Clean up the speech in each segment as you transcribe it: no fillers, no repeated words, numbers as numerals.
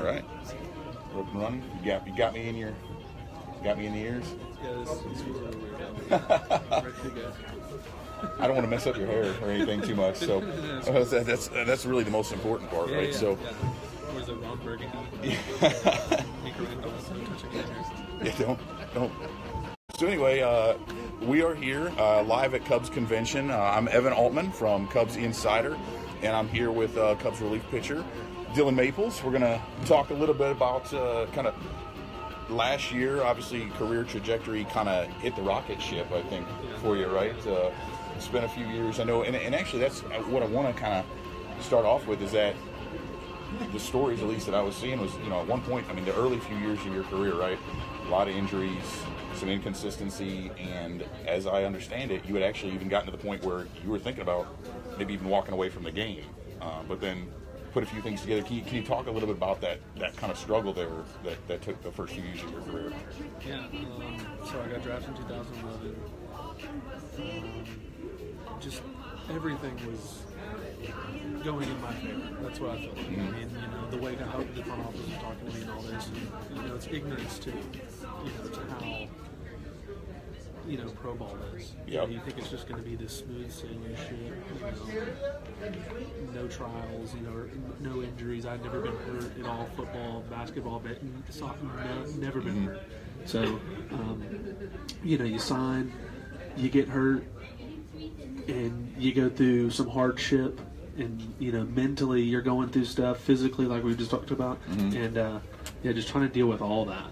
right. Rope and running. You got me in your. Got me in the ears. Yeah, this feels really weird. I don't want to mess up your hair or anything too much, so that's really the most important part, right? Yeah. So. Or is it Ron Burgundy? Yeah, don't. So anyway, we are here live at Cubs Convention. I'm Evan Altman from Cubs Insider, and I'm here with Cubs relief pitcher Dillon Maples. We're going to talk a little bit about kind of last year. Obviously, career trajectory kind of hit the rocket ship, I think, for you, right? It's been a few years, I know, and actually that's what I want to kind of start off with is that the stories, at least that I was seeing, was, at one point, I mean, the early few years of your career, right? A lot of injuries, some inconsistency, and as I understand it, you had actually even gotten to the point where you were thinking about maybe even walking away from the game, but then put a few things together. Can you talk a little bit about that kind of struggle there that took the first few years of your career? Yeah, so I got drafted in 2011. Just everything was going in my favor. That's what I felt. I mean, the way how the front office was talking to me and all this, and, it's ignorance too, to how, pro ball is. Yep. You think it's just going to be this smooth sailing shit, no trials, no injuries. I'd never been hurt at all, football, basketball, soccer, never been hurt. So, you sign, you get hurt, and you go through some hardship, and mentally you're going through stuff, physically like we just talked about, and just trying to deal with all that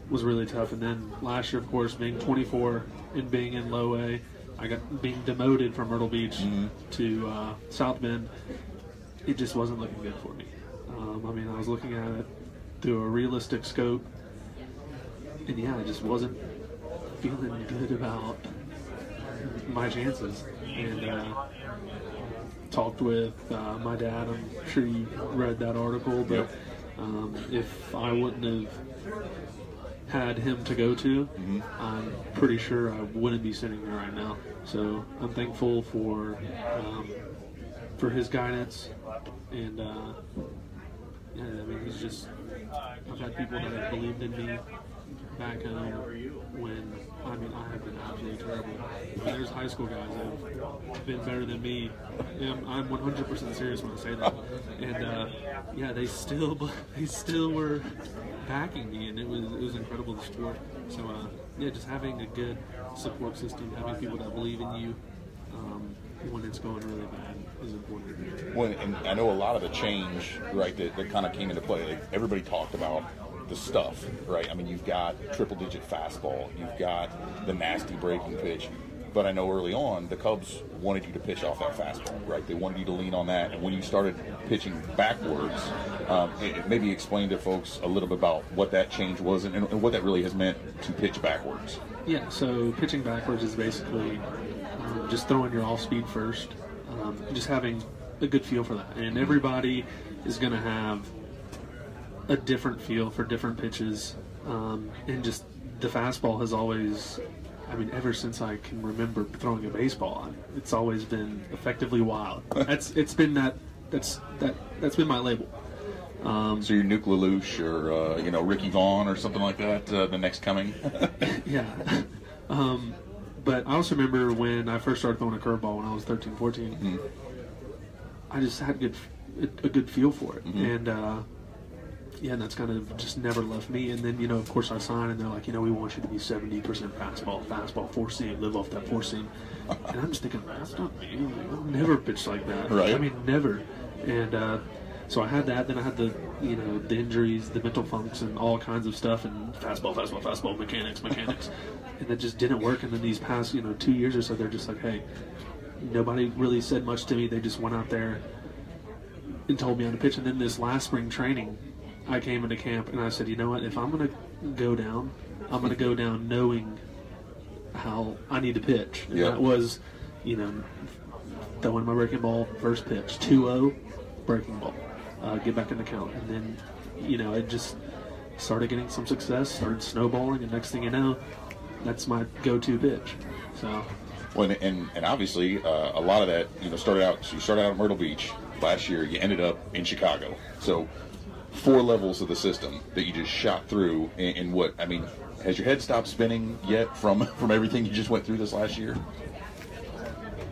was really tough. And then last year, of course, being 24 and being in low A, I got being demoted from Myrtle Beach to South Bend. It just wasn't looking good for me. I was looking at it through a realistic scope, and I just wasn't feeling good about my chances. And talked with my dad. I'm sure you read that article, but if I wouldn't have had him to go to, I'm pretty sure I wouldn't be sitting here right now. So I'm thankful for his guidance, and he's just. I've had people that have believed in me back home when I have been absolutely terrible. There's high school guys that have been better than me. I'm 100% serious when I say that. And they still were backing me, and it was incredible to support. So just having a good support system, having people that believe in you when it's going really bad is important. Well, and I know a lot of the change, right, that kind of came into play. Like everybody talked about the stuff, right? I mean, you've got triple-digit fastball, you've got the nasty breaking pitch, but I know early on the Cubs wanted you to pitch off that fastball, right? They wanted you to lean on that, and when you started pitching backwards, maybe explain to folks a little bit about what that change was and what that really has meant to pitch backwards. Yeah, so pitching backwards is basically just throwing your off-speed first, just having a good feel for that, and everybody is going to have a different feel for different pitches, and just the fastball has always, ever since I can remember throwing a baseball, it's always been effectively wild. That's been my label. So you're Nuke LaLoosh or Ricky Vaughn or something like that, the next coming. Yeah. But I also remember when I first started throwing a curveball when I was 13, 14. I just had a good feel for it, and and that's kind of just never left me. And then, of course, I signed, and they're like, we want you to be 70% fastball, four seam, live off that four seam. And I'm just thinking, that's not me. I've never pitched like that. Right. Never. And so I had that. Then I had the, the injuries, the mental funks, and all kinds of stuff, and fastball, mechanics. And that just didn't work. And then these past, 2 years or so, they're just like, hey, nobody really said much to me. They just went out there and told me how to pitch. And then this last spring training, I came into camp and I said, you know what, if I'm going to go down, I'm going to go down knowing how I need to pitch. And that was, throwing my breaking ball, first pitch, 2-0, breaking ball, get back in the count. And then, it just started getting some success, started snowballing, and next thing you know, that's my go-to pitch. So. Well, and obviously a lot of that, started out at Myrtle Beach last year. You ended up in Chicago. So 4 levels of the system that you just shot through in what, I mean, has your head stopped spinning yet from everything you just went through this last year?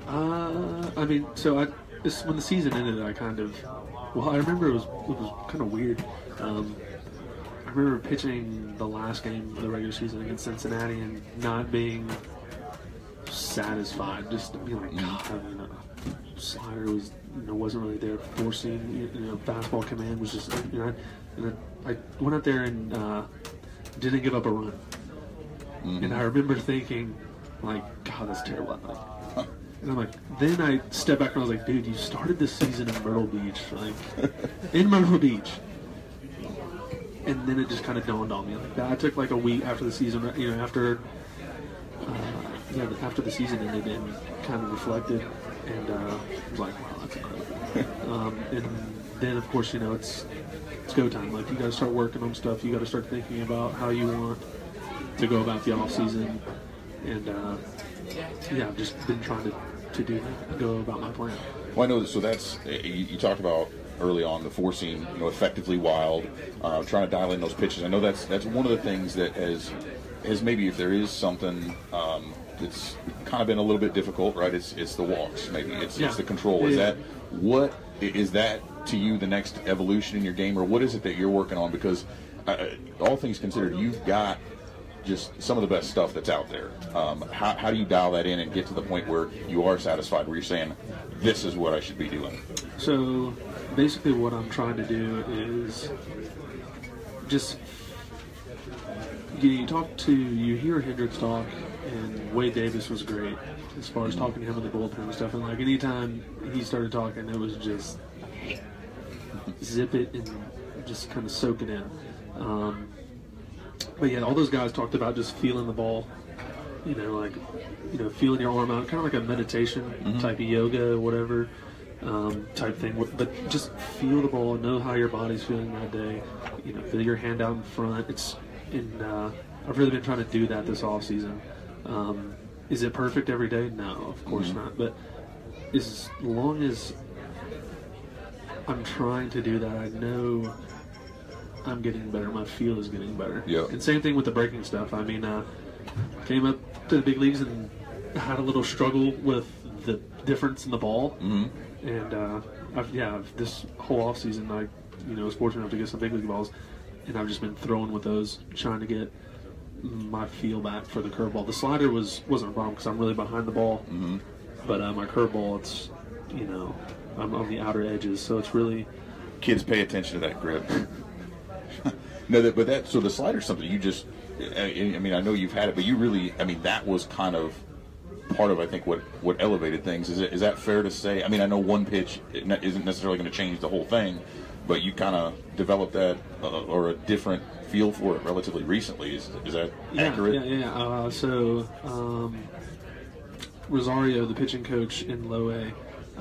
I mean, so when the season ended, I remember it was kind of weird. I remember pitching the last game of the regular season against Cincinnati and not being satisfied. Just being like, God, I mean, slider wasn't really there. Forcing, fastball command was just, and then I went out there and didn't give up a run. Mm-hmm. And I remember thinking, like, God, that's terrible. And I'm like, then I stepped back and I was like, dude, you started this season in Myrtle Beach, in Myrtle Beach. And then it just kind of dawned on me. Like, I took like a week after the season, after the season ended, and kind of reflected, and was like, wow, that's incredible. And then, of course, it's go time. Like, you got to start working on stuff. You got to start thinking about how you want to go about the off season, and I've just been trying to do that, go about my plan. Well, I know. So that's you talked about early on the forcing, effectively wild, trying to dial in those pitches. I know that's one of the things that has maybe, if there is something that's kind of been a little bit difficult, right? It's the walks, maybe it's the control. Yeah. Is that to you the next evolution in your game, or what is it that you're working on? Because all things considered, you've got just some of the best stuff that's out there. How do you dial that in and get to the point where you are satisfied, where you're saying, this is what I should be doing? So basically what I'm trying to do is just, you hear Hendricks talk, and Wade Davis was great as far as talking to him in the bullpen and stuff. And like, anytime he started talking, it was just zip it and just kind of soak it in. But yeah, all those guys talked about just feeling the ball, feeling your arm out, kind of like a meditation type of yoga, whatever type thing. But just feel the ball, know how your body's feeling that day. Feel your hand out in front. I've really been trying to do that this off season. Is it perfect every day? No, of course not. But as long as I'm trying to do that, I know I'm getting better. My feel is getting better. Yep. And same thing with the breaking stuff. I mean, came up to the big leagues and had a little struggle with the difference in the ball. Mm-hmm. And this whole off season, I was fortunate enough to get some big league balls, and I've just been throwing with those, trying to get my feel back for the curveball. The slider wasn't a problem because I'm really behind the ball, but my curveball, it's I'm on the outer edges, so it's really. Kids, pay attention to that grip. So the slider's something you just, I mean, I know you've had it, but you really, I mean, that was kind of part of, I think, what elevated things. Is that fair to say? I mean, I know one pitch isn't necessarily going to change the whole thing, but you kind of developed that or a different feel for it relatively recently. Is that accurate? Yeah. So Rosario, the pitching coach in Low A,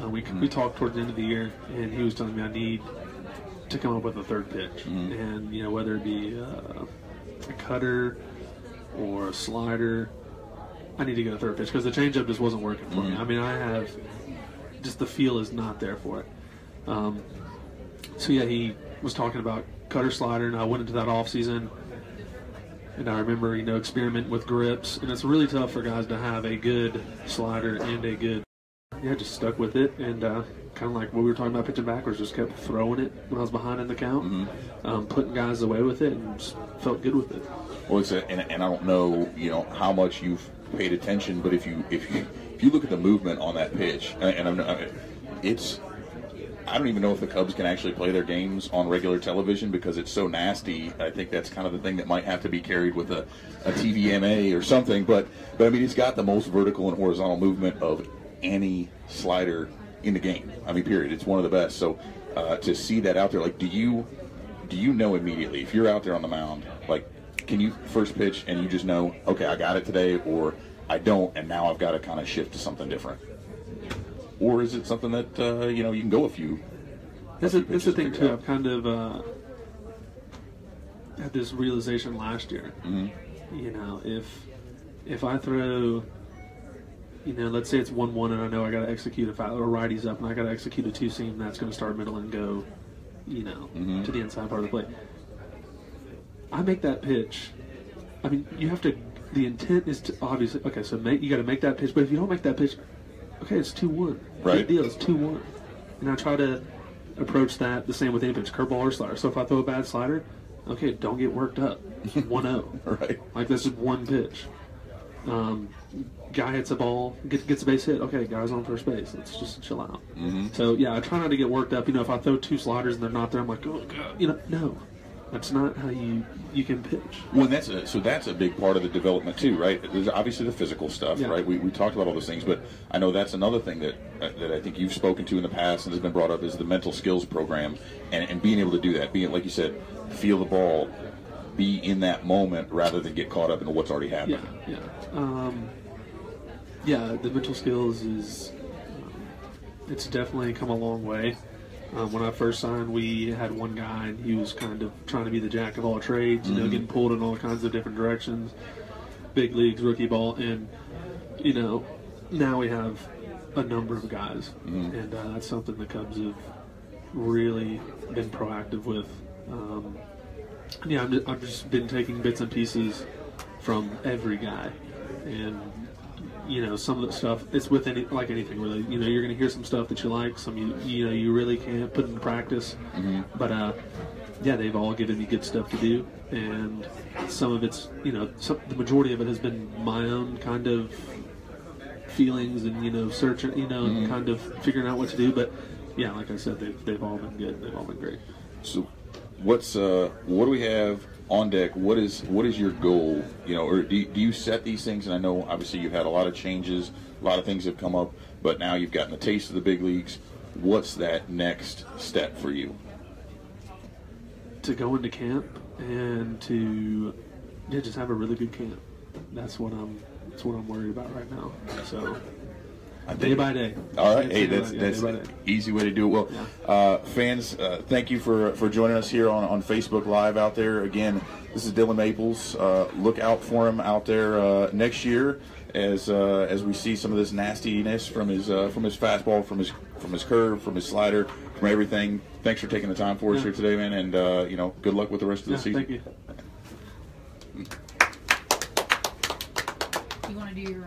we talked towards the end of the year, and he was telling me I need to come up with a third pitch, and whether it be a cutter or a slider, I need to get a third pitch because the changeup just wasn't working for me. I mean, I have just the feel is not there for it. So yeah, he was talking about cutter, slider, and I went into that off season, and I remember experimenting with grips, and it's really tough for guys to have a good slider and a good. Yeah, just stuck with it, and kind of like what we were talking about pitching backwards, just kept throwing it when I was behind in the count, putting guys away with it, and just felt good with it. Well, and I don't know, how much you've paid attention, but if you look at the movement on that pitch, and I don't even know if the Cubs can actually play their games on regular television because it's so nasty. I think that's kind of the thing that might have to be carried with a TVMA or something. But I mean, it's got the most vertical and horizontal movement of any slider in the game. I mean, period. It's one of the best. So to see that out there, like, do you know immediately if you're out there on the mound, like, can you first pitch and you just know, okay, I got it today, or I don't, and now I've got to kind of shift to something different? Or is it something that you can go a few? That's the thing too. I've kind of had this realization last year. If I throw, let's say it's 1-1, and I know I got to execute a righty's up, and I got to execute a two seam that's going to start middle and go to the inside part of the plate. I make that pitch. I mean, you have to. The intent is to obviously okay. So you got to make that pitch. But if you don't make that pitch, okay, it's 2-1. Right. Big deal. It's 2-1. And I try to approach that the same with any pitch, curveball or slider. So if I throw a bad slider, okay, don't get worked up. 1-0. Right. Like this is one pitch. Guy hits a ball, gets a base hit. Okay, guy's on first base. Let's just chill out. So yeah, I try not to get worked up. If I throw 2 sliders and they're not there, I'm like, oh god. No. That's not how you can pitch. Well, that's a big part of the development too, right? There's obviously the physical stuff, right? We talked about all those things, but I know that's another thing that I think you've spoken to in the past and has been brought up is the mental skills program and being able to do that, being like you said, feel the ball, be in that moment rather than get caught up in what's already happened. The mental skills is it's definitely come a long way. When I first signed, we had one guy, and he was kind of trying to be the jack of all trades, getting pulled in all kinds of different directions, big leagues, rookie ball, and, now we have a number of guys, and that's something the Cubs have really been proactive with. I've just been taking bits and pieces from every guy, and some of the stuff, it's with anything really. You're going to hear some stuff that you like, some you really can't put into practice. But they've all given me good stuff to do, and some of it's the majority of it has been my own kind of feelings and searching, and kind of figuring out what to do. But yeah, like I said, they've all been good. They've all been great. So, what do we have on deck? What is your goal? Or do you set these things? And I know obviously you've had a lot of changes, a lot of things have come up, but now you've gotten a taste of the big leagues. What's that next step for you? To go into camp and to just have a really good camp. That's what I'm worried about right now. So. Day by day. All right. Hey, that's an easy way to do it. Well, fans, thank you for joining us here on Facebook Live out there. Again, this is Dillon Maples. Look out for him out there next year as we see some of this nastiness from his fastball, from his curve, from his slider, from everything. Thanks for taking the time for us here today, man, and good luck with the rest of the season. Thank you. You want to do your